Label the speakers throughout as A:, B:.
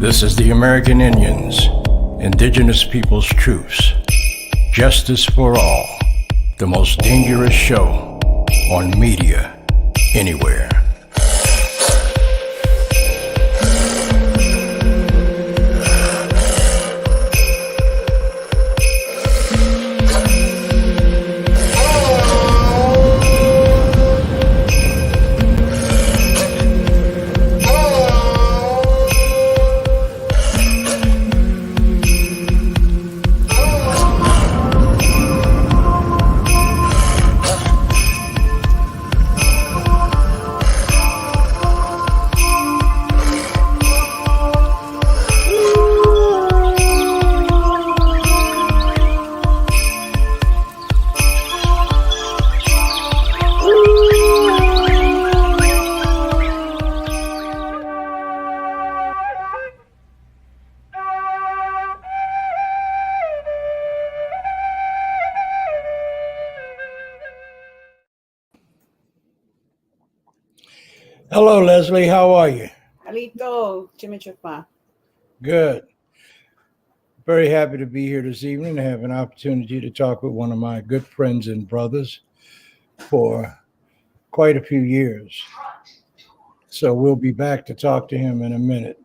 A: This is the American Indians, Indigenous Peoples' Truths. Justice for all, the most dangerous show on media anywhere. Hello, Leslie. How are you?
B: Alito, Chimichukma.
A: Good. Very happy to be here this evening to have an opportunity to talk with one of my good friends and brothers for quite a few years. So we'll be back to talk to him in a minute.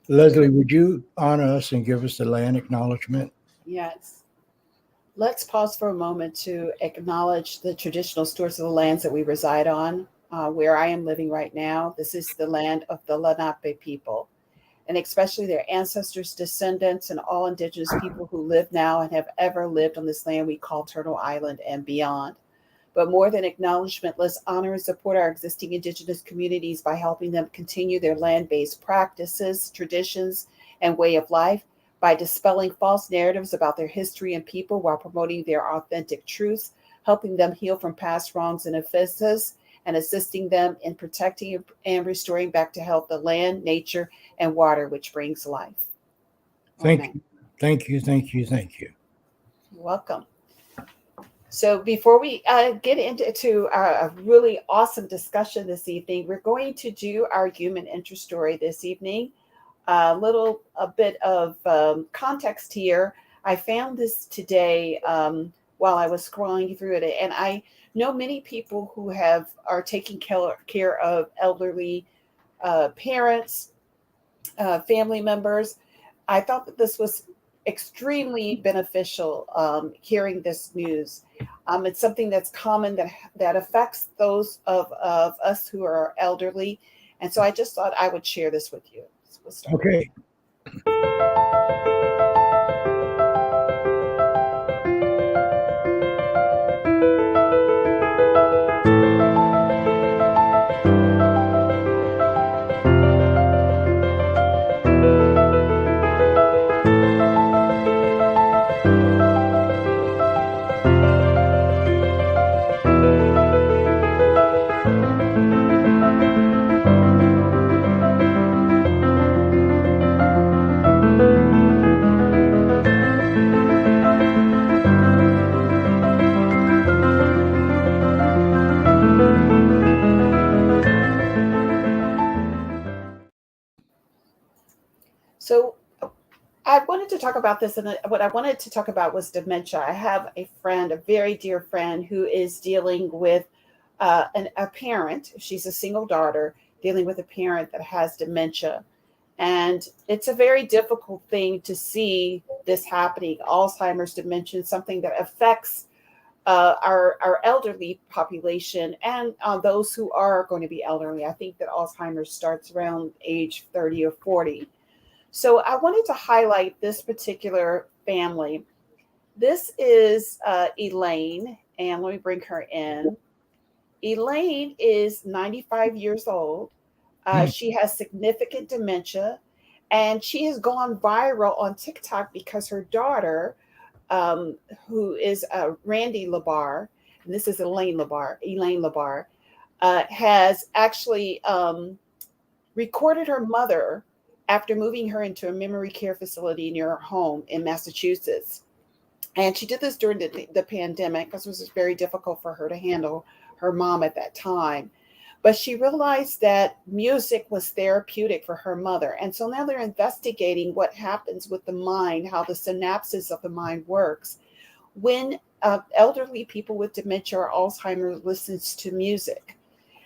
A: Leslie, would you honor us and give us the land acknowledgement?
B: Yes. Let's pause for a moment to acknowledge the traditional stewards of the lands that we reside on. Where I am living right now, this is the land of the Lenape people, and especially their ancestors, descendants, and all indigenous people who live now and have ever lived on this land we call Turtle Island and beyond. But more than acknowledgement, let's honor and support our existing indigenous communities by helping them continue their land-based practices, traditions, and way of life by dispelling false narratives about their history and people while promoting their authentic truths, helping them heal from past wrongs and offenses, and assisting them in protecting and restoring back to health the land, nature, and water, which brings life.
A: Thank you. Thank you. Thank you. Thank you.
B: You're welcome. So before we get into a really awesome discussion this evening, we're going to do our human interest story this evening. A bit of context here. I found this today while I was scrolling through it, and I know many people who are taking care of elderly parents, family members. I thought that this was extremely beneficial, hearing this news. It's something that's common that affects those of us who are elderly. And so I just thought I would share this with you. So we'll start.
A: Okay.
B: So I wanted to talk about this, and what I wanted to talk about was dementia. I have a friend, a very dear friend, who is dealing with a parent. She's a single daughter dealing with a parent that has dementia. And it's a very difficult thing to see this happening. Alzheimer's, dementia, something that affects our elderly population and those who are going to be elderly. I think that Alzheimer's starts around age 30 or 40. So I wanted to highlight this particular family. This is Elaine, and let me bring her in. Elaine is 95 years old. She has significant dementia, and she has gone viral on TikTok because her daughter, who is Randy Labar, and this is Elaine Labar, has actually recorded her mother after moving her into a memory care facility near her home in Massachusetts. And she did this during the pandemic because it was very difficult for her to handle her mom at that time. But she realized that music was therapeutic for her mother. And so now they're investigating what happens with the mind, how the synapses of the mind works when elderly people with dementia or Alzheimer's listens to music.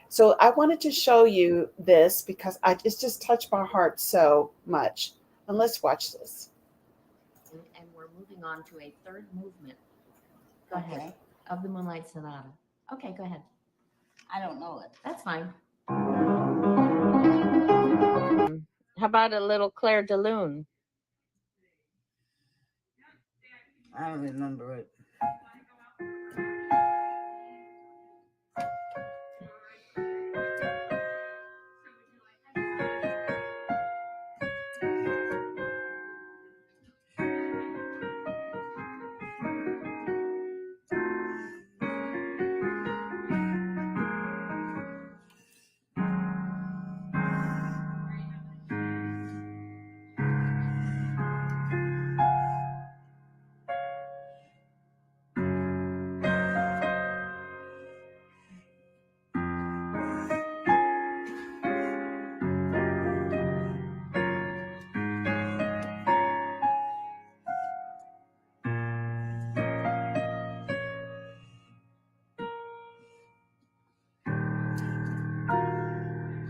B: So I wanted to show you this because it's just touched my heart so much. And let's watch this.
C: And we're moving on to a third movement. Go ahead. Of the Moonlight Sonata. Okay, go ahead.
D: I don't know it.
C: That's fine. How about a little Claire de Lune?
D: I don't remember it.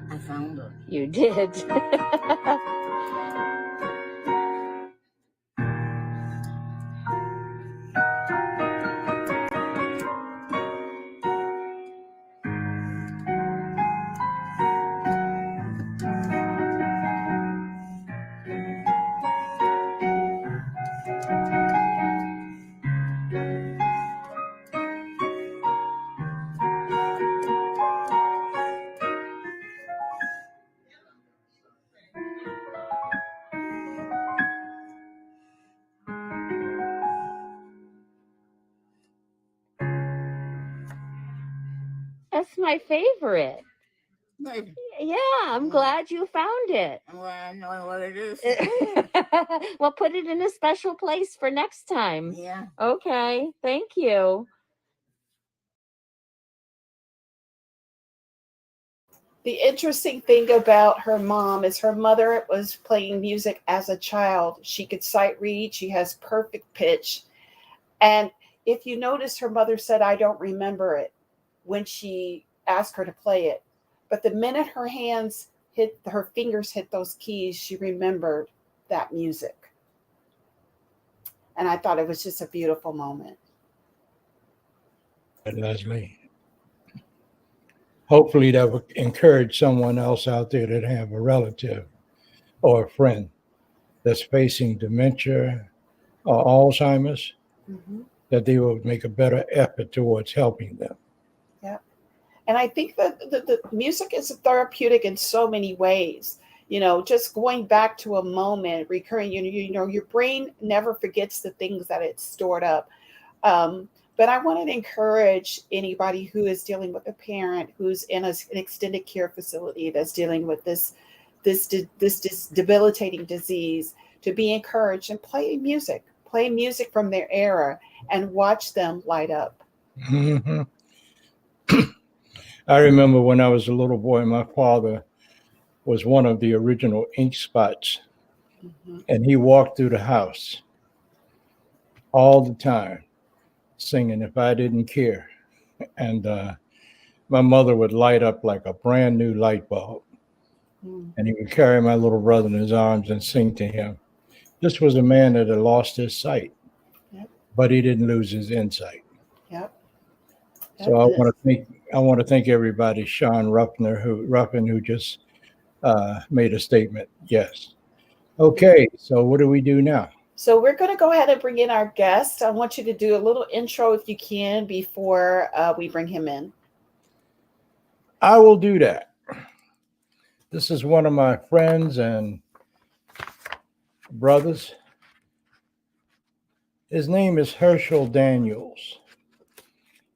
D: I found it.
C: You did. That's my favorite.
D: Good.
C: Yeah, I'm glad you found it.
D: Well, I know what it is.
C: Well, put it in a special place for next time.
D: Yeah.
C: Okay, thank you.
B: The interesting thing about her mom is her mother was playing music as a child. She could sight read, she has perfect pitch. And if you notice, her mother said, I don't remember it when she asked her to play it. But the minute her fingers hit those keys, she remembered that music. And I thought it was just a beautiful moment.
A: Leslie. Hopefully that would encourage someone else out there that have a relative or a friend that's facing dementia or Alzheimer's, that they will make a better effort towards helping them.
B: Yeah. And I think that the music is therapeutic in so many ways. You know, just going back to a moment, recurring, you know, your brain never forgets the things that it's stored up. But I want to encourage anybody who is dealing with a parent who's in an extended care facility that's dealing with this debilitating disease to be encouraged and play music from their era and watch them light up.
A: Mm-hmm. I remember when I was a little boy, my father was one of the original ink spots, and he walked through the house all the time singing If I Didn't Care. And my mother would light up like a brand new light bulb. And he would carry my little brother in his arms and sing to him. This was a man that had lost his sight, but he didn't lose his insight.
B: Yep.
A: So I want to thank everybody, Sean Ruffin, who just made a statement. Yes. Okay, so what do we do now?
B: So we're going to go ahead and bring in our guest. I want you to do a little intro if you can before we bring him in.
A: I will do that. This is one of my friends and brothers. His name is HERSCHEL Daniels.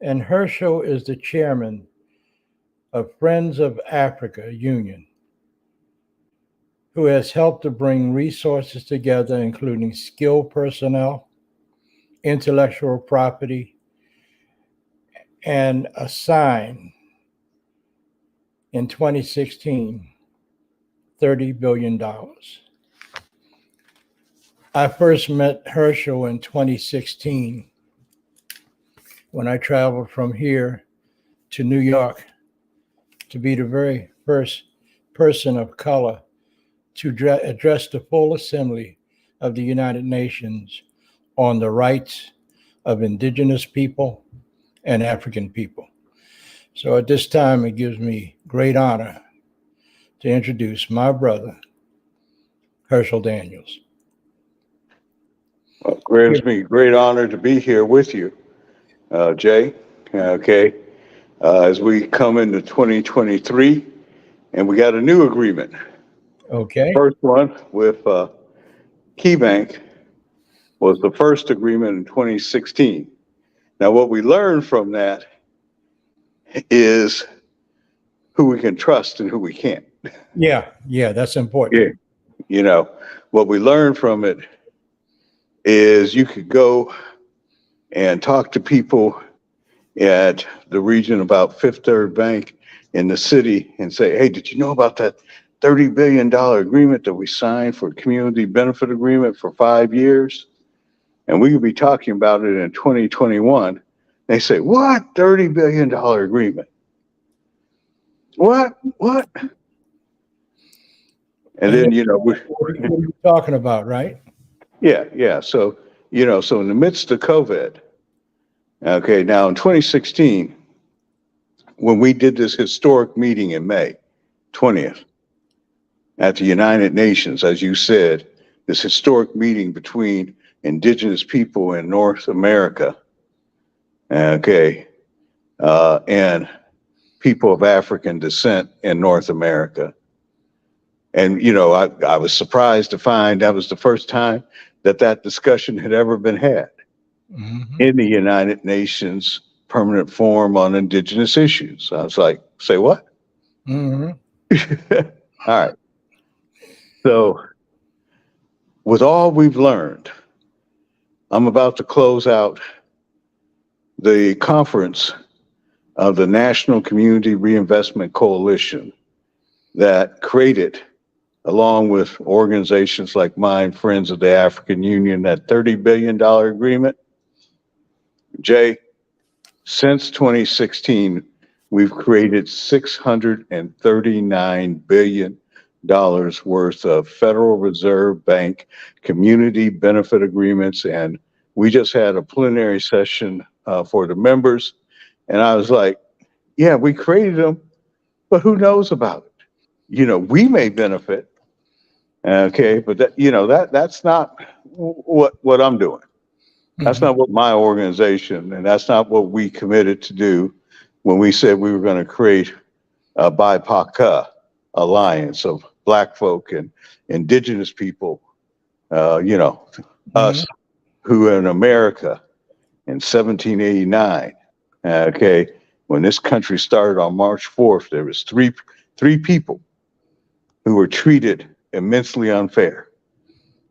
A: And HERSCHEL is the chairman of Friends of Africa Union, who has helped to bring resources together, including skilled personnel, intellectual property, and assign In 2016, $30 billion. I first met Herschel in 2016 when I traveled from here to New York to be the very first person of color to address the full assembly of the United Nations on the rights of indigenous people and African people. So at this time, it gives me great honor to introduce my brother, Herschel Daniels.
E: Well, grants me great honor to be here with you, Jay. Okay, as we come into 2023, and we got a new agreement.
A: Okay.
E: First one with KeyBank was the first agreement in 2016. Now, what we learned from that is who we can trust and who we can't.
A: Yeah, that's important.
E: Yeah, you know, what we learned from it is you could go and talk to people at the region about Fifth Third Bank in the city and say, hey, did you know about that $30 billion agreement that we signed for a community benefit agreement for 5 years? And we could be talking about it in 2021. They say, what? $30 billion agreement? What? And then, you know,
A: what are you talking about, right?
E: Yeah. So, you know, so in the midst of COVID, okay, now in 2016, when we did this historic meeting in May 20th at the United Nations, as you said, this historic meeting between indigenous people in North America, okay, and people of African descent in North America. And, you know, I was surprised to find that was the first time that discussion had ever been had in the United Nations Permanent Forum on Indigenous Issues. I was like, say what? All right. So with all we've learned, I'm about to close out the conference of the National Community Reinvestment Coalition that created, along with organizations like mine, Friends of the African Union, that $30 billion agreement. Jay, since 2016, we've created $639 billion worth of Federal Reserve Bank community benefit agreements. And we just had a plenary session for the members. And I was like, yeah, we created them, but who knows about it? You know, we may benefit. Okay, but that, you know, that's not what I'm doing. That's not what my organization, and that's not what we committed to do when we said we were going to create a BlPOCA alliance of Black folk and indigenous people, you know, us who in America in 1789, okay, when this country started on March 4th, there was three people who were treated immensely unfair.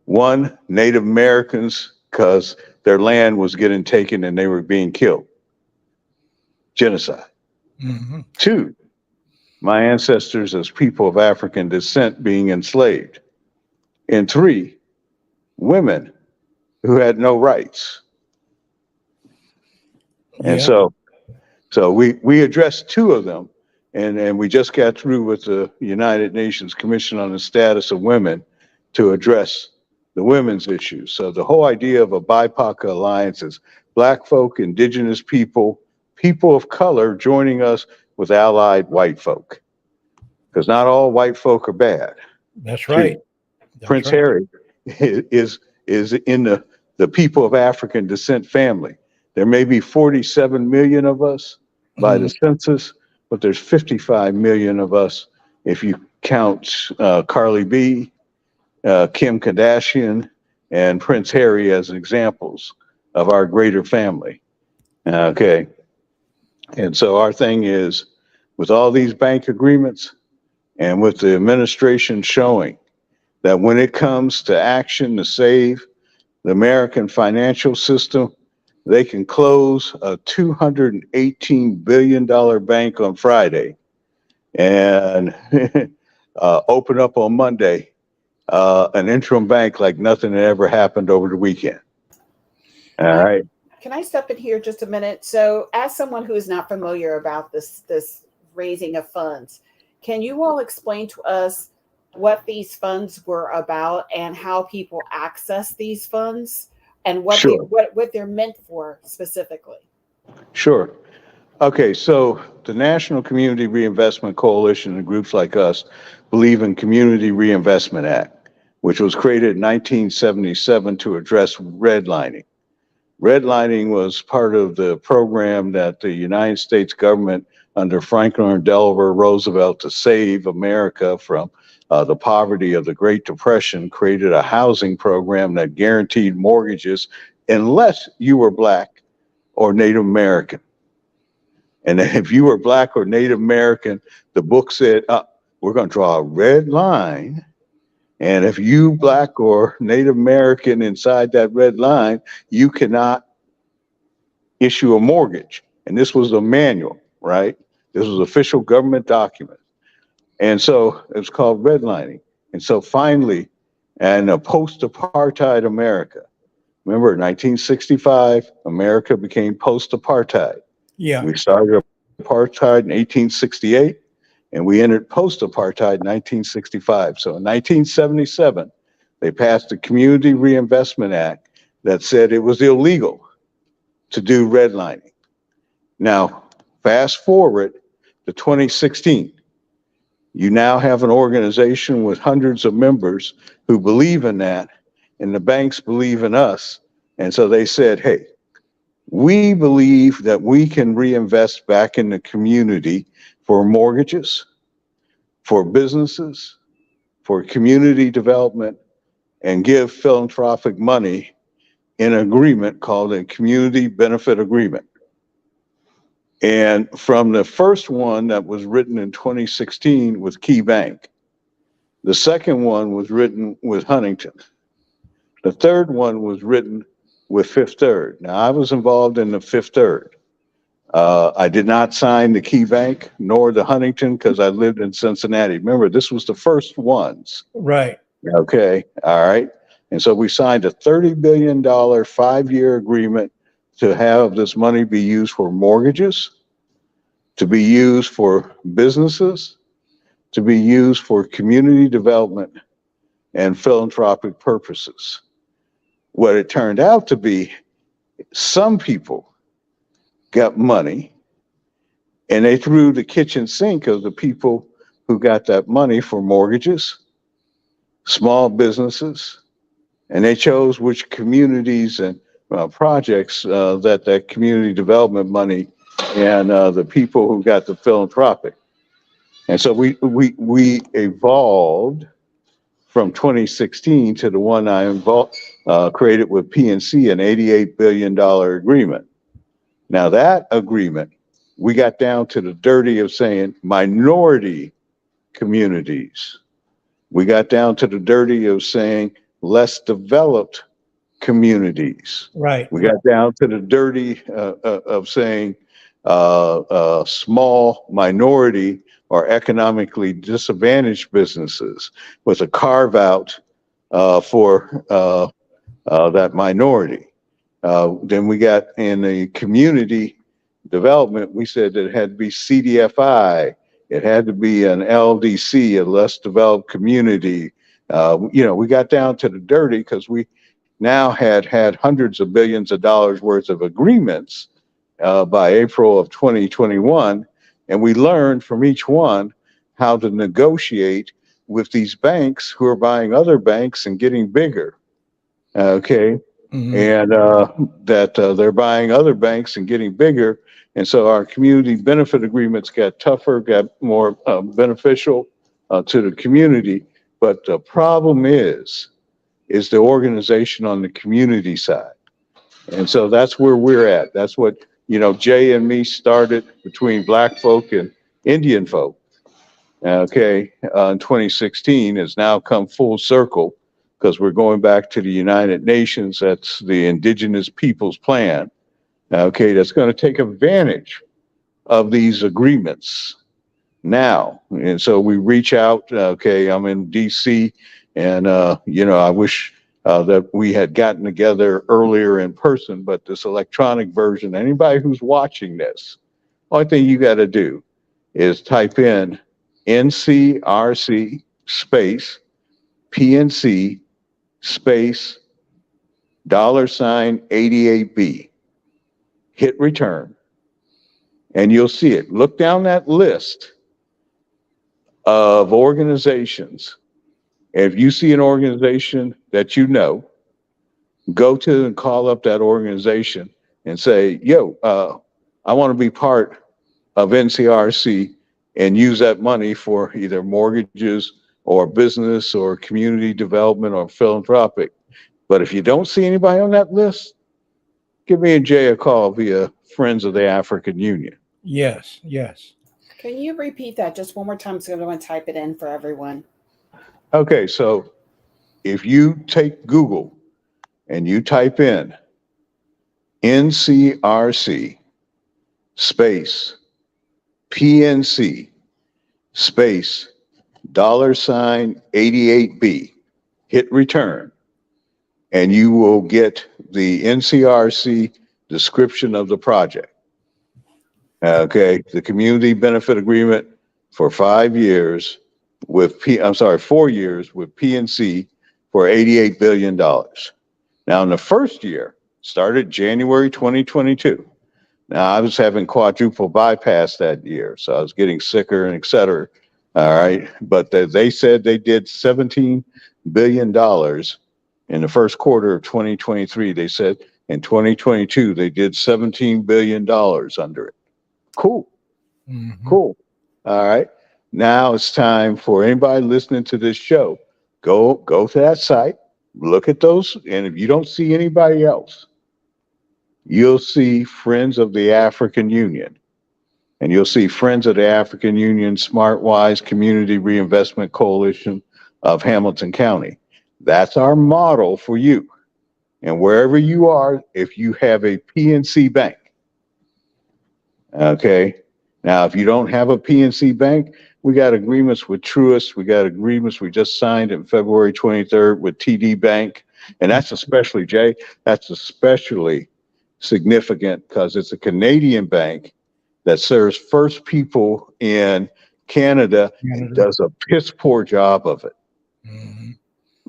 E: One, Native Americans, because their land was getting taken and they were being killed. Genocide. Two, my ancestors as people of African descent being enslaved. And three, women who had no rights. And so we addressed two of them. And we just got through with the United Nations Commission on the Status of Women to address the women's issues. So the whole idea of a BlPOCA alliance is Black folk, indigenous people, people of color joining us with allied white folk. Because not all white folk are bad.
A: That's right.
E: Prince Harry is in the people of African descent family. There may be 47 million of us by the census, but there's 55 million of us if you count Carly B, Kim Kardashian, and Prince Harry as examples of our greater family. Okay. And so our thing is, with all these bank agreements and with the administration showing that when it comes to action to save the American financial system, they can close a $218 billion bank on Friday and open up on Monday an interim bank like nothing had ever happened over the weekend. All right.
B: Can I step in here just a minute? So, as someone who is not familiar about this raising of funds, can you all explain to us what these funds were about and how people access these funds and what
E: Sure.
B: what they're meant for specifically?
E: Sure. Okay, so the National Community Reinvestment Coalition and groups like us believe in Community Reinvestment Act, which was created in 1977 to address redlining. Redlining was part of the program that the United States government under Franklin Delaware Roosevelt to save America from the poverty of the Great Depression created a housing program that guaranteed mortgages unless you were Black or Native American. And if you were Black or Native American, the book said, we're going to draw a red line. And if you Black or Native American inside that red line, you cannot issue a mortgage. And this was a manual, right? This was official government document. And so it was called redlining. And so finally, in a post-apartheid America, remember 1965, America became post-apartheid.
A: Yeah.
E: We started apartheid in 1868, and we entered post-apartheid in 1965. So in 1977, they passed the Community Reinvestment Act that said it was illegal to do redlining. Now, fast forward to 2016. You now have an organization with hundreds of members who believe in that, and the banks believe in us. And so they said, hey, we believe that we can reinvest back in the community for mortgages, for businesses, for community development, and give philanthropic money in an agreement called a community benefit agreement. And from the first one that was written in 2016 with Key Bank, the second one was written with Huntington. The third one was written with Fifth Third. Now, I was involved in the Fifth Third. I did not sign the Key Bank nor the Huntington because I lived in Cincinnati. Remember, this was the first ones.
A: Right.
E: Okay, all right. And so we signed a $30 billion 5-year agreement to have this money be used for mortgages, to be used for businesses, to be used for community development and philanthropic purposes. What it turned out to be, some people got money and they threw the kitchen sink of the people who got that money for mortgages, small businesses, and they chose which communities and projects that community development money and the people who got the philanthropic. And so we evolved from 2016 to the one I created with PNC, an $88 billion agreement. Now that agreement, we got down to the dirty of saying minority communities. We got down to the dirty of saying less developed communities.
A: Right.
E: We got down to the dirty of saying small minority or economically disadvantaged businesses with a carve out for that minority. Then we got in the community development, we said that it had to be CDFI, it had to be an LDC, a less developed community. We got down to the dirty because we now had hundreds of billions of dollars worth of agreements by April of 2021. And we learned from each one how to negotiate with these banks who are buying other banks and getting bigger. Okay.
A: Mhm.
E: And that they're buying other banks and getting bigger. And so our community benefit agreements got tougher, got more beneficial to the community. But the problem is the organization on the community side. And so that's where we're at. That's what, Jay and me started between Black folk and Indian folk. Okay, in 2016 has now come full circle because we're going back to the United Nations. That's the Indigenous Peoples Plan. Okay, that's going to take advantage of these agreements now. And so we reach out. Okay, I'm in DC, and I wish that we had gotten together earlier in person, but this electronic version, anybody who's watching this, only thing you got to do is type in NCRC space PNC space $88B. Hit return, and you'll see it. Look down that list of organizations. If you see an organization that you know, go to and call up that organization and say, yo, I want to be part of NCRC and use that money for either mortgages or business or community development or philanthropic. But if you don't see anybody on that list, give me and Jay a call via Friends of the African Union.
A: Yes, yes.
B: Can you repeat that just one more time so everyone type it in for everyone?
E: Okay, so if you take Google and you type in NCRC space PNC space $88B, hit return, and you will get the NCRC description of the project. Okay, the community benefit agreement for 4 years with PNC for $88 billion. Now, in the first year, started January 2022. Now, I was having quadruple bypass that year, so I was getting sicker and et cetera. All right, but they said they did $17 billion in the first quarter of 2023. They said in 2022, they did $17 billion under it. Cool.
A: Mhm.
E: Cool. All right. Now it's time for anybody listening to this show. Go to that site, look at those, and if you don't see anybody else, you'll see Friends of the African Union. And you'll see Friends of the African Union SmartWise Community Reinvestment Coalition of Hamilton County. That's our model for you. And wherever you are, if you have a PNC bank, okay. Now, if you don't have a PNC bank, we got agreements with Truist. We got agreements we just signed in February 23rd with TD Bank. And that's especially, Jay, that's especially significant because it's a Canadian bank that serves First People in Canada and does a piss poor job of it.
A: Mhm.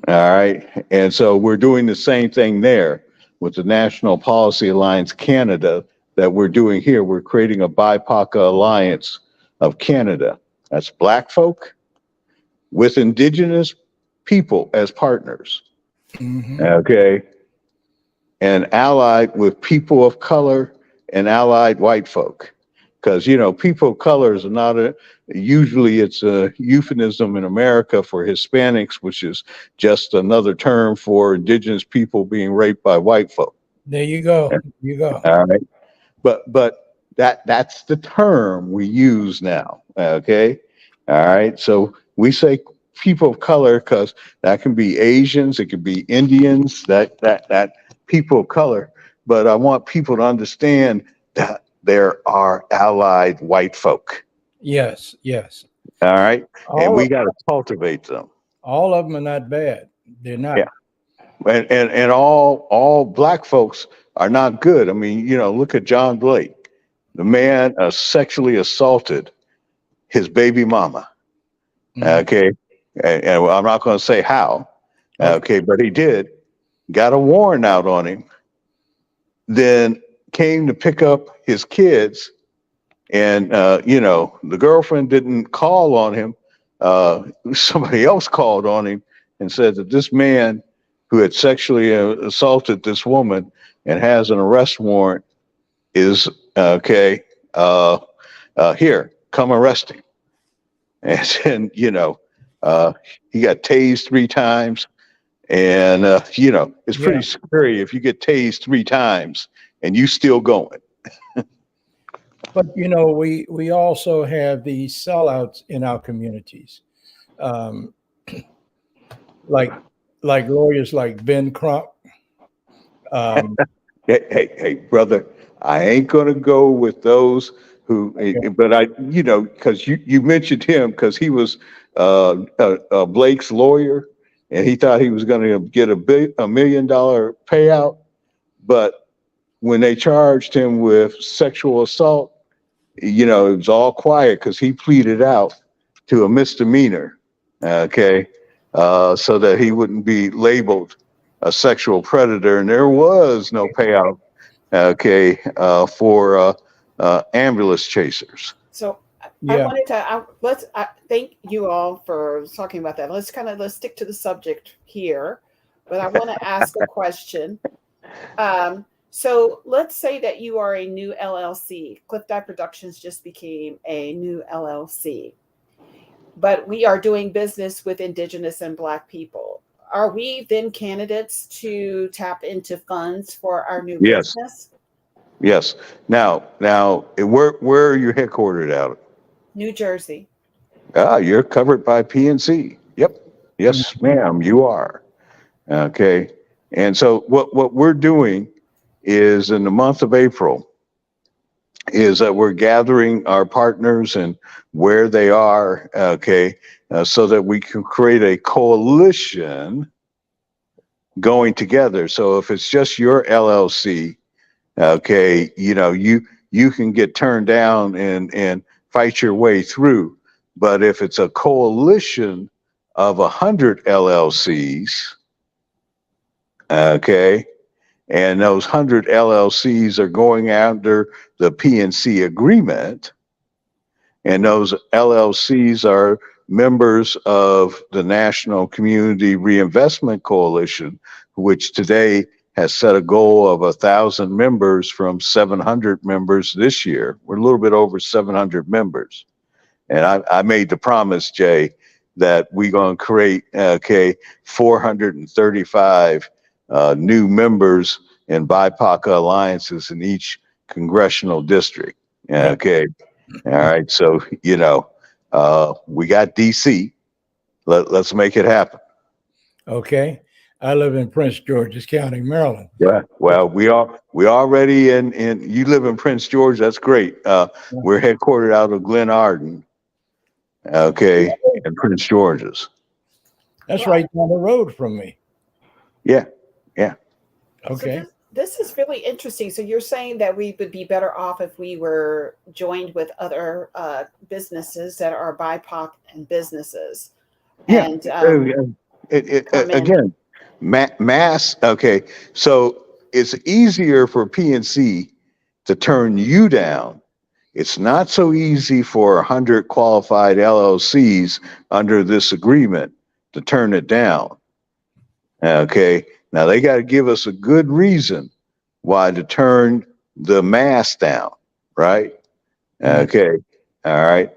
E: All right. And so we're doing the same thing there with the National Policy Alliance Canada that we're doing here. We're creating a BlPOCA Alliance of Canada. That's Black folk with Indigenous people as partners.
A: Mhm.
E: Okay. And allied with people of color and allied white folk. Because, people of color is usually it's a euphemism in America for Hispanics, which is just another term for indigenous people being raped by white folk.
A: There you go. There you go.
E: All right. But that's the term we use now. Okay. All right. So we say people of color because that can be Asians, it could be Indians, that people of color. But I want people to understand that there are allied white folk.
A: Yes, yes.
E: All right. And
A: All
E: we
A: of,
E: got to cultivate them.
A: all of them are not bad. They're not.
E: Yeah. And all Black folks are not good. I mean, look at John Blake. The man sexually assaulted his baby mama.
A: Mhm.
E: Okay. And I'm not going to say how. Okay. But he did. Got a warrant out on him. Then came to pick up his kids. And, the girlfriend didn't call on him. Somebody else called on him and said that this man who had sexually assaulted this woman and has an arrest warrant is okay. Here, come arrest him. And then, he got tased 3 times. And, it's pretty scary if you get tased 3 times and you still going.
A: But we also have these sellouts in our communities, like lawyers like Ben Crump.
E: Hey, brother, I ain't gonna go with those who,
A: Okay.
E: but because you mentioned him because he was Blake's lawyer, and he thought he was going to get a $1 million payout, but when they charged him with sexual assault, it was all quiet because he pleaded out to a misdemeanor, okay, so that he wouldn't be labeled a sexual predator, and there was no payout, okay, for ambulance chasers.
B: So I
A: Yeah.
B: wanted to thank you all for talking about that. Let's stick to the subject here, but I want to ask a question. So let's say that you are a new LLC. Cliff Dive Productions just became a new LLC, but we are doing business with Indigenous and Black people. Are we then candidates to tap into funds for our new
E: Yes.
B: business?
E: Yes. Now, where are you headquartered out of?
B: New Jersey.
E: You're covered by PNC. Yep. Yes, ma'am, you are. Okay. And so what we're doing is in the month of April is that we're gathering our partners and where they are, okay, so that we can create a coalition going together. So if it's just your LLC, okay, you can get turned down and fight your way through. But if it's a coalition of 100 LLCs, okay, and those 100 LLCs are going under the PNC agreement, and those LLCs are members of the National Community Reinvestment Coalition, which today has set a goal of 1,000 members from 700 members this year. We're a little bit over 700 members. And I made the promise, Jay, that we're going to create, 435 new members in BlPOCA alliances in each congressional district. Okay. All right. So, we got DC. Let's make it happen.
A: Okay. I live in Prince George's County, Maryland.
E: Yeah. Well, we already in you live in Prince George. That's great. We're headquartered out of Glen Arden. Okay. In Prince George's.
A: That's right down the road from me.
E: Yeah. Yeah.
A: Okay.
B: So this is really interesting. So you're saying that we would be better off if we were joined with other businesses that are BIPOC and businesses.
E: Yeah.
B: And
E: Again, mass. Okay. So it's easier for PNC to turn you down. It's not so easy for 100 qualified LLCs under this agreement to turn it down. Okay. Now they got to give us a good reason why to turn the mass down, right? Okay. All right.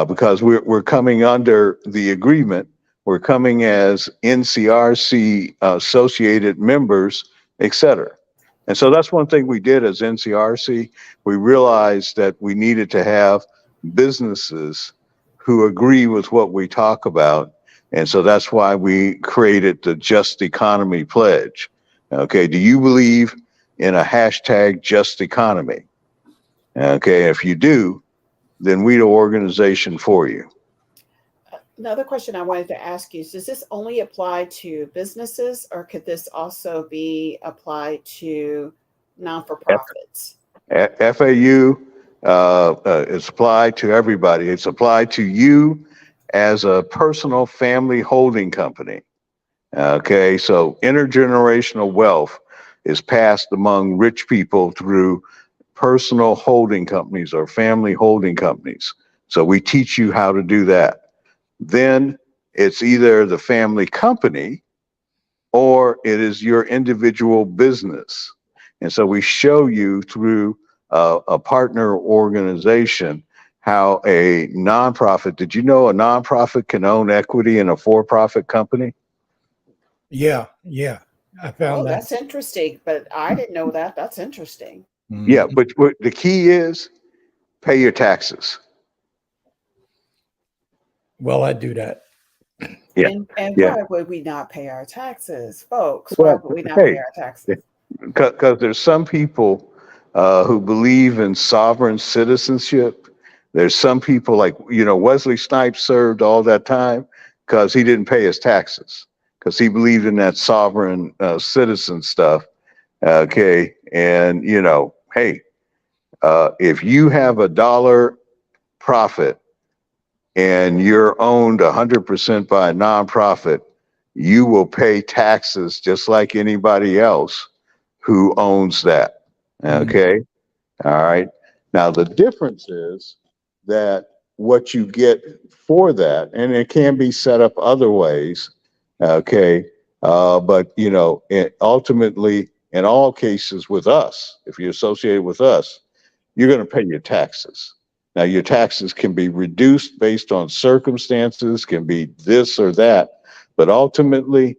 E: Because we're coming under the agreement. We're coming as NCRC associated members, et cetera. And so that's one thing we did as NCRC. We realized that we needed to have businesses who agree with what we talk about. And so that's why we created the Just Economy Pledge. Okay, do you believe in a hashtag just economy? Okay, if you do, then we're the organization for you.
B: another question I wanted to ask you is, does this only apply to businesses, or could this also be applied to non-for-profits?
E: FAU is applied to everybody. It's applied to you as a personal family holding company. Okay, so intergenerational wealth is passed among rich people through personal holding companies or family holding companies. So we teach you how to do that. Then it's either the family company or it is your individual business. And so we show you through a partner organization how a nonprofit, did you know a nonprofit can own equity in a for-profit company?
A: Yeah. I found that.
B: That's interesting, but I didn't know that. That's interesting.
E: Yeah, but the key is pay your taxes.
A: Well, I do that.
E: Yeah.
B: And
E: Yeah.
B: why would we not pay our taxes, folks? Why would we not
E: Hey,
B: pay our taxes?
E: Because there's some people who believe in sovereign citizenship. There's some people like, Wesley Snipes served all that time because he didn't pay his taxes, because he believed in that sovereign citizen stuff. Okay. And, hey, if you have $1 profit and you're owned 100% by a nonprofit, you will pay taxes just like anybody else who owns that. Okay. All right. Now, the difference is that what you get for that, and it can be set up other ways. Okay. But, ultimately, in all cases with us, if you're associated with us, you're going to pay your taxes. Now, your taxes can be reduced based on circumstances, can be this or that, but ultimately,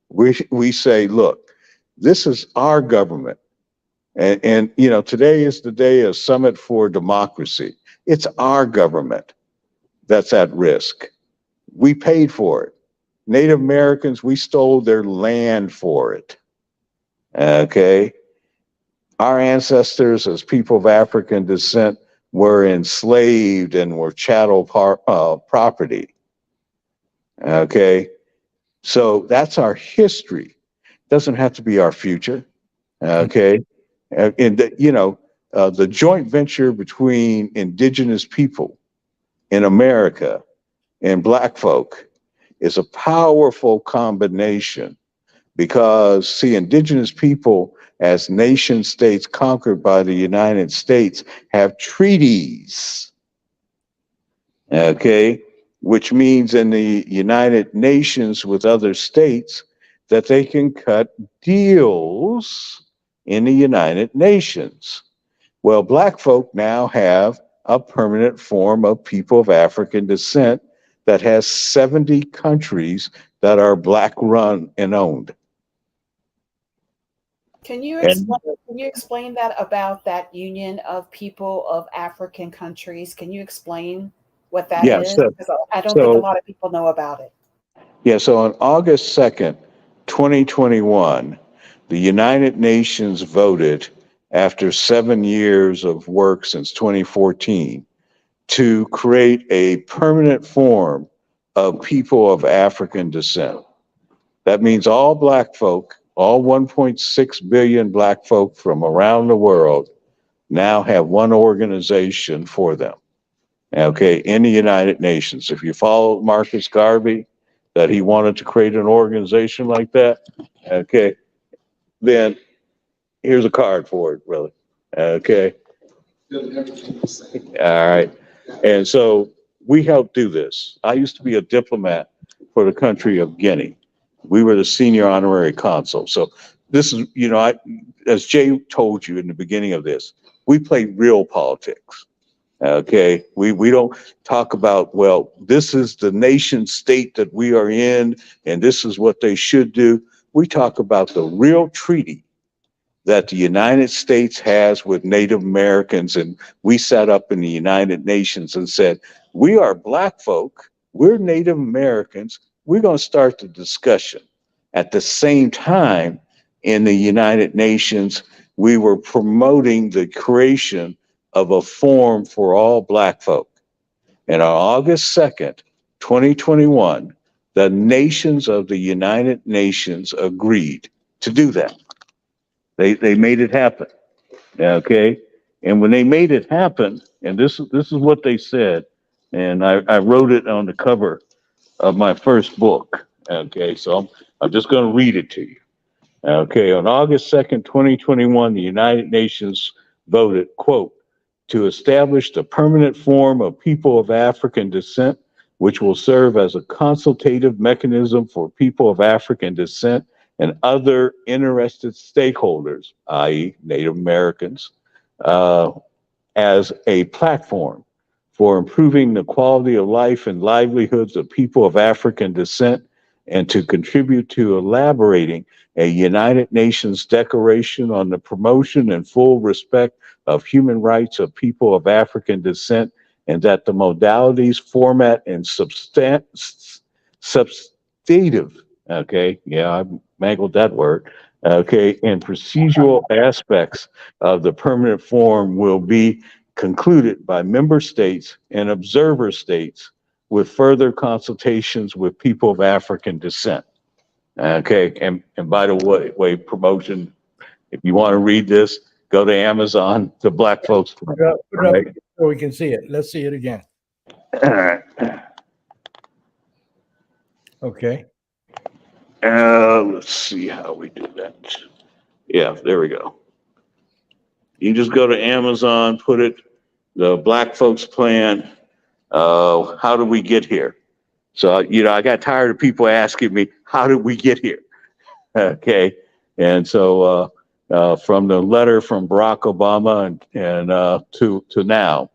E: we say, look, this is our government. And today is the day of Summit for Democracy. It's our government that's at risk. We paid for it. Native Americans, we stole their land for it. Okay. Our ancestors as people of African descent were enslaved and were chattel property. Okay. So that's our history. Doesn't have to be our future. Okay. And the joint venture between indigenous people in America and Black folk is a powerful combination because, see, indigenous people as nation states conquered by the United States have treaties, okay, which means in the United Nations with other states that they can cut deals in the United Nations. Well, Black folk now have a permanent form of people of African descent that has 70 countries that are Black run and owned.
B: Can you explain that about that union of people of African countries? Can you explain what that
E: Yeah,
B: is?
E: so,
B: Because I don't think a lot of people know about it.
E: Yeah, so on August 2nd, 2021, the United Nations voted after 7 years of work since 2014 to create a permanent form of people of African descent. That means all Black folk, all 1.6 billion Black folk from around the world now have one organization for them. Okay, in the United Nations. If you follow Marcus Garvey, that he wanted to create an organization like that, okay, then here's a card for it, really. Okay. All right. And so we helped do this. I used to be a diplomat for the country of Guinea. We were the senior honorary consul. So this is, as Jay told you in the beginning of this, we play real politics. Okay, we don't talk about, well, this is the nation state that we are in, and this is what they should do. We talk about the real treaty that the United States has with Native Americans, and we sat up in the United Nations and said, we are Black folk, we're Native Americans, we're going to start the discussion. At the same time, in the United Nations, we were promoting the creation of a forum for all Black folk. And on August 2nd, 2021, the nations of the United Nations agreed to do that. They made it happen. Okay. And when they made it happen, and this is what they said, and I wrote it on the cover of my first book. Okay, so I'm just going to read it to you. Okay, on August 2nd, 2021, the United Nations voted, quote, to establish the permanent form of people of African descent, which will serve as a consultative mechanism for people of African descent and other interested stakeholders, i.e. Native Americans, as a platform for improving the quality of life and livelihoods of people of African descent, and to contribute to elaborating a United Nations Declaration on the promotion and full respect of human rights of people of African descent, and that the modalities, format, and substantive, okay, yeah, I mangled that word, Okay, and procedural aspects of the permanent form will be concluded by member states and observer states with further consultations with people of African descent. Okay, and by the way, promotion, if you want to read this, go to Amazon, the Black Folks.
A: Put it up
E: Right.
A: so we can see it. Let's see it again.
E: All right.
A: Okay.
E: Let's see how we do that. Yeah, there we go. You just go to Amazon, put it, the Black Folks Plan. How did we get here? So, I got tired of people asking me, how did we get here? Okay. And so, from the letter from Barack Obama and to now,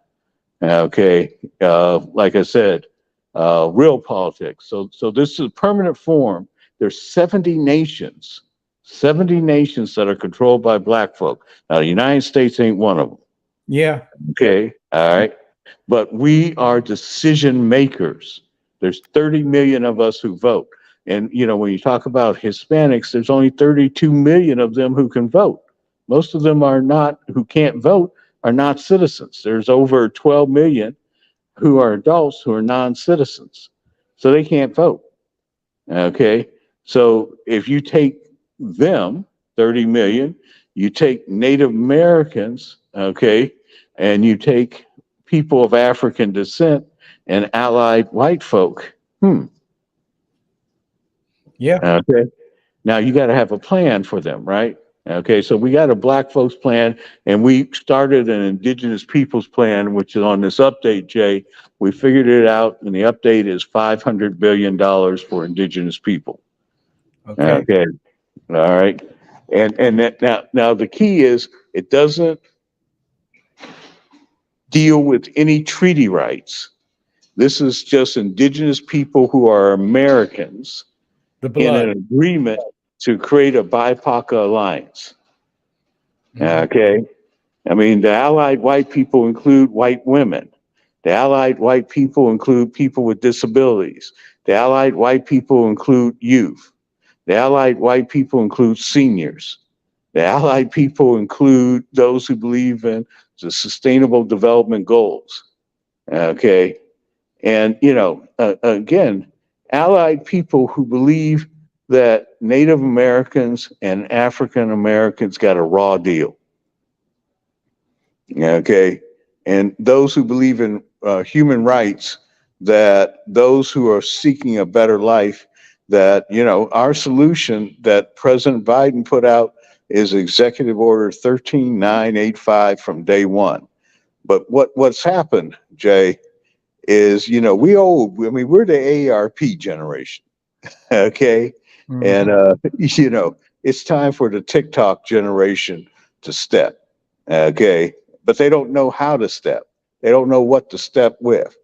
E: okay. Like I said, real politics. So this is a permanent form. There's 70 nations that are controlled by Black folk. Now, the United States ain't one of them.
A: Yeah.
E: Okay. All right. But we are decision makers. There's 30 million of us who vote. And, when you talk about Hispanics, there's only 32 million of them who can vote. Most of them who can't vote are not citizens. There's over 12 million who are adults who are non-citizens. So they can't vote. Okay. So if you take them, 30 million, you take Native Americans, okay, and you take people of African descent and allied white folk.
A: Yeah.
E: Okay. Now you got to have a plan for them, right? Okay. So we got a Black folks plan, and we started an Indigenous peoples plan, which is on this update, Jay. We figured it out, and the update is $500 billion for Indigenous people.
A: Okay.
E: Okay. All right. And that, now the key is it doesn't deal with any treaty rights. This is just Indigenous people who are Americans
A: The
E: in
A: blood.
E: an agreement to create a BlPOCA alliance.
A: Mhm.
E: Okay. I mean, the allied white people include white women. The allied white people include people with disabilities. The allied white people include youth. The allied white people include seniors. The allied people include those who believe in the sustainable development goals. Okay. And, again, allied people who believe that Native Americans and African Americans got a raw deal. Okay. And those who believe in human rights, that those who are seeking a better life, that, our solution that President Biden put out is Executive Order 13985 from day one. But what's happened, Jay, is, we're the AARP generation. Okay.
A: Mhm.
E: And, it's time for the TikTok generation to step. Okay. But they don't know how to step. They don't know what to step with.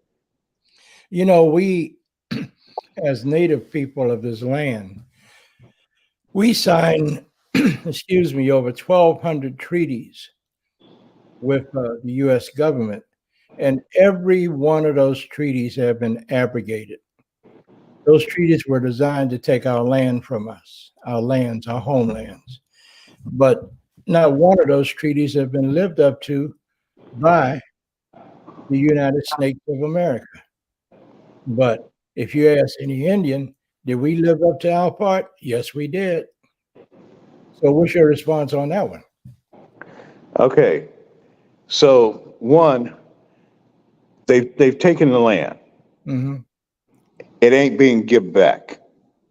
A: We, as native people of this land, we signed, excuse me, over 1,200 treaties with the U.S. government, and every one of those treaties have been abrogated. Those treaties were designed to take our land from us, our lands, our homelands. But not one of those treaties have been lived up to by the United States of America. But if you ask any Indian, did we live up to our part? Yes, we did. So what's your response on that one?
E: Okay. So one, they've taken the land.
A: Mm-hmm.
E: It ain't being given back.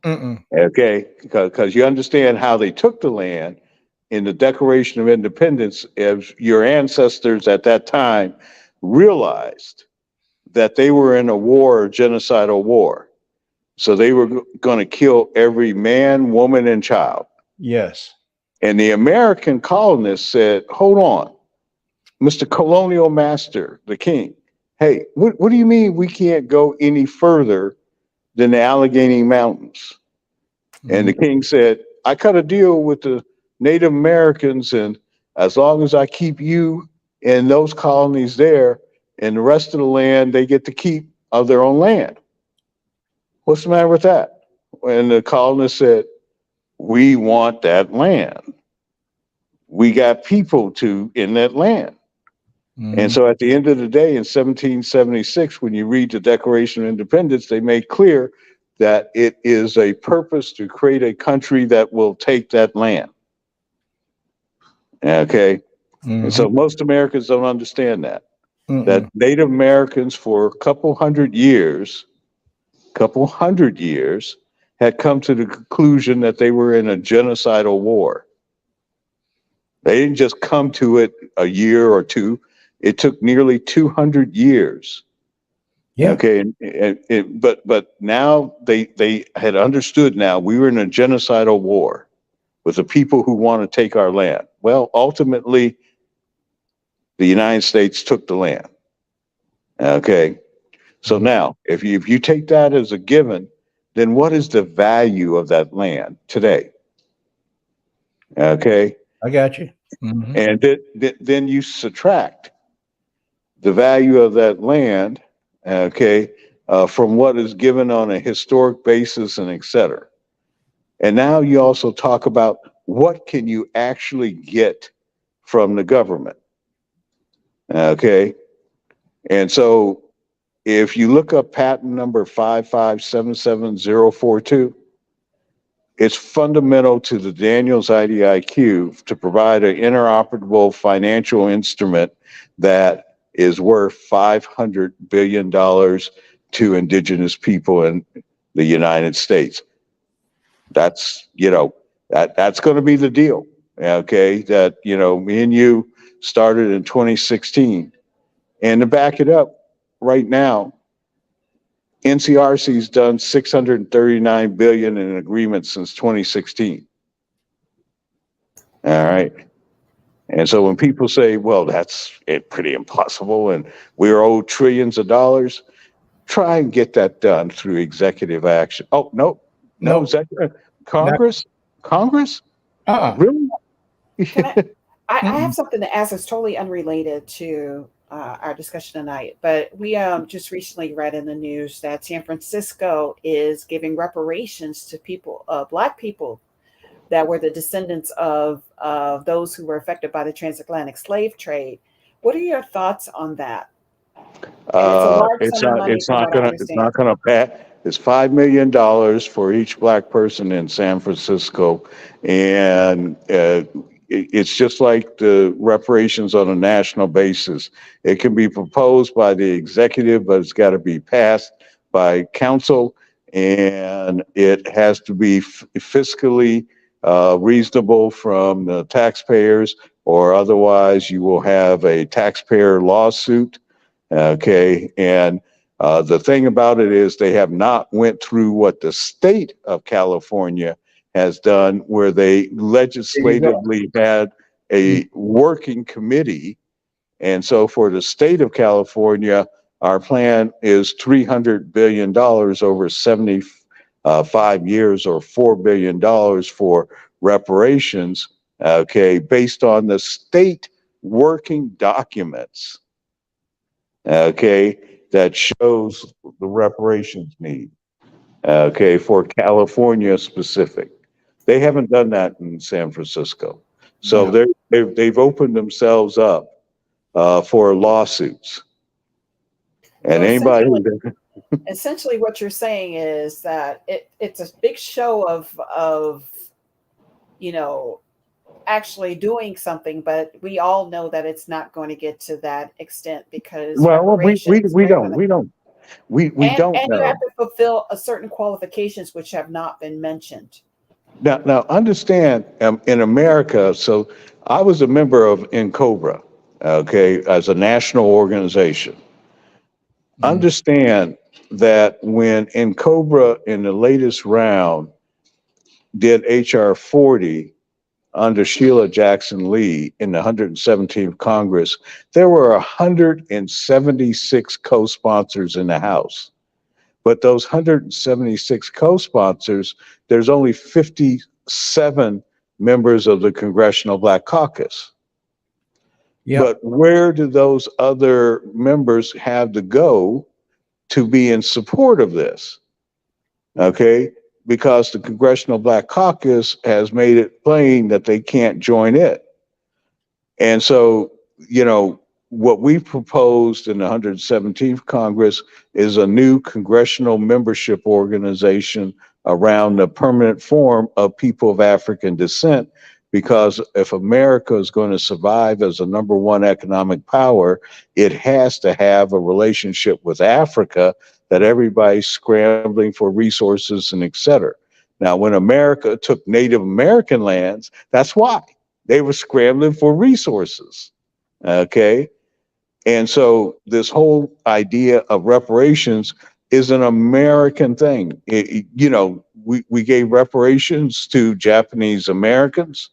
A: Mm-mm.
E: Okay. Because you understand how they took the land in the Declaration of Independence. If your ancestors at that time realized that they were in a war, a genocidal war. So they were going to kill every man, woman, and child.
A: Yes.
E: And the American colonists said, hold on, Mr. Colonial Master, the king. Hey, what do you mean we can't go any further than the Allegheny Mountains?
A: Mm-hmm.
E: And the king said, I cut a deal with the Native Americans, and as long as I keep you and those colonies there, and the rest of the land they get to keep of their own land. What's the matter with that? And the colonists said, we want that land. We got people in that land. And so at the end of the day, in 1776, when you read the Declaration of Independence, they made clear that it is a purpose to create a country that will take that land. Okay. And so most Americans don't understand that. That Native Americans for a couple hundred years had come to the conclusion that they were in a genocidal war. They didn't just come to it a year or two. It took nearly 200 years.
A: Yeah.
E: Okay. But now they had understood now we were in a genocidal war with the people who want to take our land. Well, ultimately, the United States took the land. Okay. So now, if you take that as a given, then what is the value of that land today? Okay.
A: I got you.
E: And then you subtract the value of that land, okay, from what is given on a historic basis and et cetera. And now you also talk about what can you actually get from the government. Okay. And so if you look up patent number 5577042, it's fundamental to the Daniels IDIQ to provide an interoperable financial instrument that is worth $500 billion to indigenous people in the United States. That's, that's going to be the deal. Okay. That, me and you started in 2016. And to back it up right now, NCRC's done $639 billion in agreements since 2016. All right. And so when people say, well, that's pretty impossible and we're owed trillions of dollars, try and get that done through executive action. Oh, no, executive Congress? Really?
B: I have something to ask that's totally unrelated to our discussion tonight, but we just recently read in the news that San Francisco is giving reparations to people, Black people that were the descendants of those who were affected by the transatlantic slave trade. What are your thoughts on that?
E: It's not gonna pass. It's $5 million for each Black person in San Francisco, and it's just like the reparations on a national basis. It can be proposed by the executive, but it's got to be passed by council, and it has to be fiscally reasonable from the taxpayers, or otherwise you will have a taxpayer lawsuit. Okay, and the thing about it is they have not went through what the state of California has done, where they legislatively had a working committee. And so for the state of California, our plan is $300 billion over 75 years, or $4 billion for reparations, okay, based on the state working documents, okay, that shows the reparations need, okay, for California specific. They haven't done that in San Francisco. So they've opened themselves up for lawsuits. And
B: so essentially what you're saying is that it's a big show of actually doing something, but we all know that it's not going to get to that extent because
E: we don't
B: and
E: know.
B: You have to fulfill a certain qualifications which have not been mentioned.
E: Now understand, in America, so I was a member of NCOBRA, okay, as a national organization. Understand that when NCOBRA in the latest round did HR 40 under Sheila Jackson Lee in the 117th Congress, there were 176 co-sponsors in the House. But those 176 co-sponsors, there's only 57 members of the Congressional Black Caucus. Yep. But where do those other members have to go to be in support of this? Okay, because the Congressional Black Caucus has made it plain that they can't join it. And so, what we proposed in the 117th Congress is a new congressional membership organization around the permanent form of people of African descent. Because if America is going to survive as a number one economic power, it has to have a relationship with Africa that everybody's scrambling for resources and et cetera. Now, when America took Native American lands, that's why they were scrambling for resources. Okay. And so this whole idea of reparations is an American thing. We gave reparations to Japanese Americans.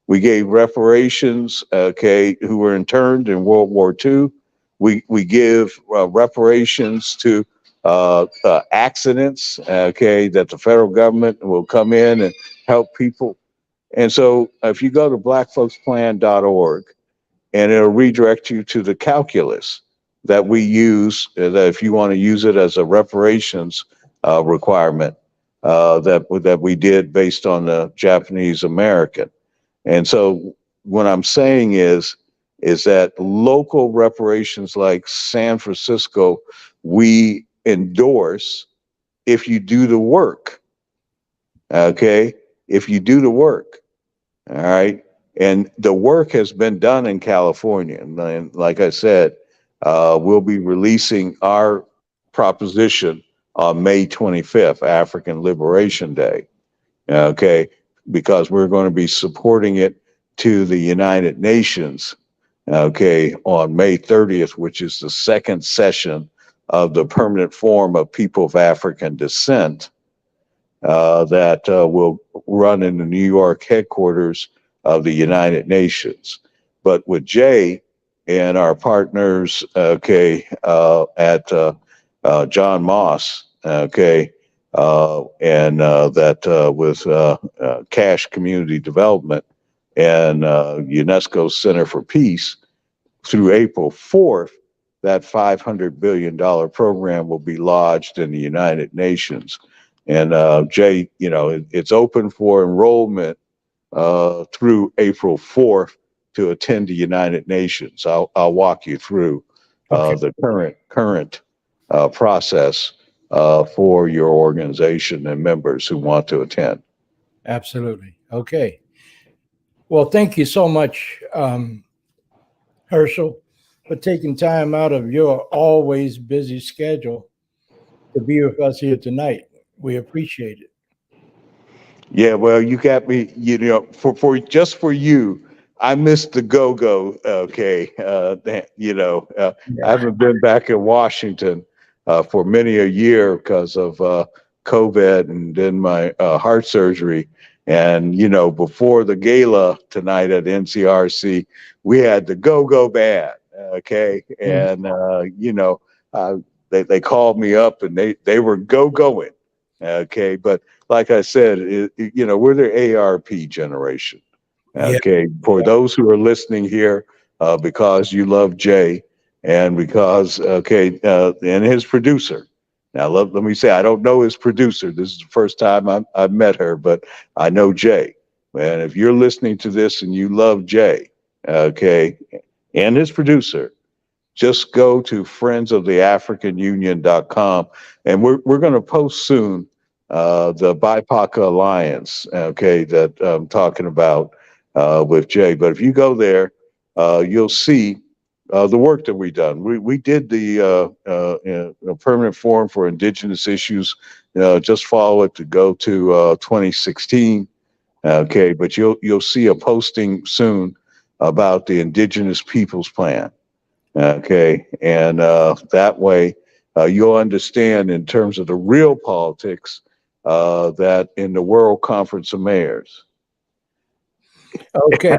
E: We gave reparations, who were interned in World War II. We give reparations to accidents, that the federal government will come in and help people. And so if you go to blackfolksplan.org, and it'll redirect you to the calculus that we use, that if you want to use it as a reparations requirement, that we did based on the Japanese American. And so what I'm saying is that local reparations like San Francisco, we endorse if you do the work. Okay? If you do the work. All right. And the work has been done in California. And like I said, we'll be releasing our proposition on May 25th, African Liberation Day. Okay. Because we're going to be supporting it to the United Nations. Okay. On May 30th, which is the second session of the permanent forum of people of African descent. That will run in the New York headquarters of the United Nations. But with Jay and our partners, at John Moss, and that with Cash Community Development and UNESCO Center for Peace, through April 4th, that $500 billion program will be lodged in the United Nations. And Jay, it's open for enrollment through April 4th to attend the United Nations. I'll walk you through the current process for your organization and members who want to attend.
A: Absolutely. Okay. Well, thank you so much, Herschel, for taking time out of your always busy schedule to be with us here tonight. We appreciate it.
E: Yeah, well, you got me, for just for you, I missed the go-go. Okay. I haven't been back in Washington for many a year because of COVID and then my heart surgery. And, before the gala tonight at NCRC, we had the go-go band. Okay. And, they called me up and they were go-going. Okay. But like I said, we're the ARP generation. Okay. For those who are listening here, because you love Jay and because, and his producer. Now, let me say, I don't know his producer. This is the first time I've met her, but I know Jay. And if you're listening to this and you love Jay, and his producer, just go to friendsoftheafricanunion.com. And we're going to post soon the BlPOCA Alliance, that I'm talking about with Jay. But if you go there, you'll see the work that we've done. We did the Permanent Forum for Indigenous Issues. Just follow it to go to 2016. But you'll see a posting soon about the Indigenous Peoples Plan. And that way you'll understand in terms of the real politics that in the World Conference of Mayors.
A: Okay.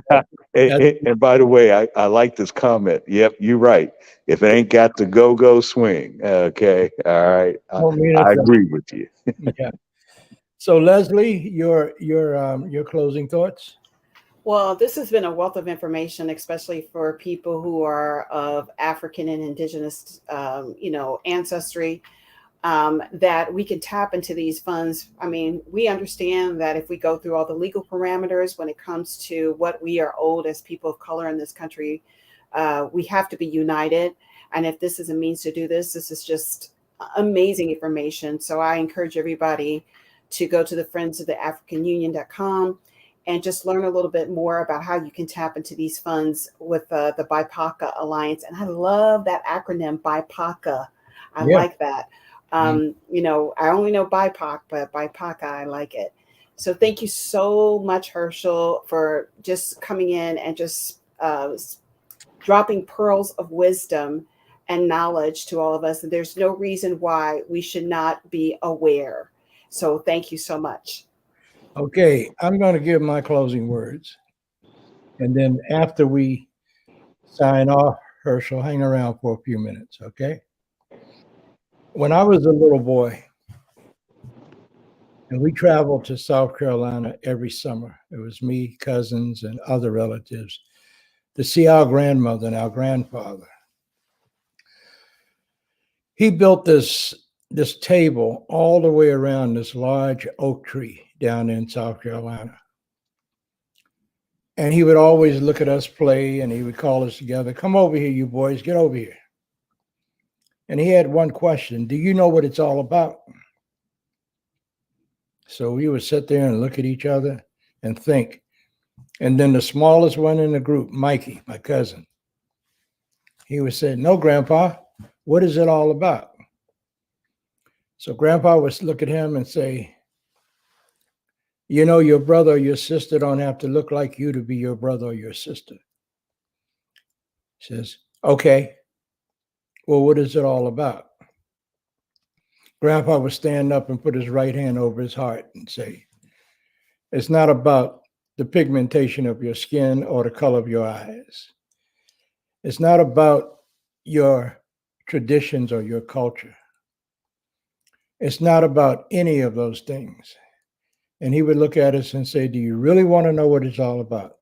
E: And by the way, I like this comment. Yep, you're right. If it ain't got the go-go swing, okay, all right. I agree with you.
A: Yeah. So Leslie, your closing thoughts?
B: Well, this has been a wealth of information, especially for people who are of African and Indigenous, ancestry. that we can tap into these funds. I mean, we understand that if we go through all the legal parameters when it comes to what we are owed as people of color in this country, we have to be united. And if this is a means to do this, this is just amazing information. So I encourage everybody to go to the Friends of the African Union.com and just learn a little bit more about how you can tap into these funds with the BlPOCA Alliance. And I love that acronym, BlPOCA. I
A: Yeah.
B: like that. You know, I only know BIPOC, but BlPOCA, I like it. So thank you so much, Herschel, for just coming in and just dropping pearls of wisdom and knowledge to all of us. And there's no reason why we should not be aware. So thank you so much.
A: Okay, I'm going to give my closing words. And then after we sign off, Herschel, hang around for a few minutes, okay? When I was a little boy, and we traveled to South Carolina every summer, it was me, cousins, and other relatives, to see our grandmother and our grandfather. He built this table all the way around this large oak tree down in South Carolina. And he would always look at us play, and he would call us together, "Come over here, you boys, get over here." And he had one question: "Do you know what it's all about?" So we would sit there and look at each other and think. And then the smallest one in the group, Mikey, my cousin, he would say, "No, Grandpa, what is it all about?" So Grandpa would look at him and say, "You know, your brother or your sister don't have to look like you to be your brother or your sister." He says, "Okay, well, what is it all about?" Grandpa would stand up and put his right hand over his heart and say, "It's not about the pigmentation of your skin or the color of your eyes. It's not about your traditions or your culture. It's not about any of those things." And he would look at us and say, "Do you really want to know what it's all about?"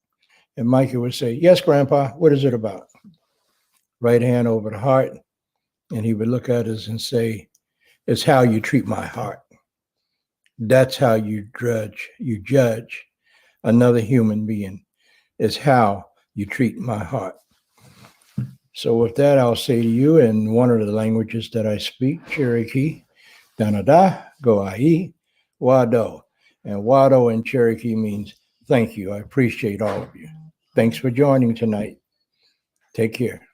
A: And Mikey would say, "Yes, Grandpa, what is it about?" Right hand over the heart. And he would look at us and say, "It's how you treat my heart. That's how you judge another human being, is how you treat my heart." So with that, I'll say to you in one of the languages that I speak, Cherokee, Danada, Goahi, Wado. And Wado in Cherokee means thank you. I appreciate all of you. Thanks for joining tonight. Take care.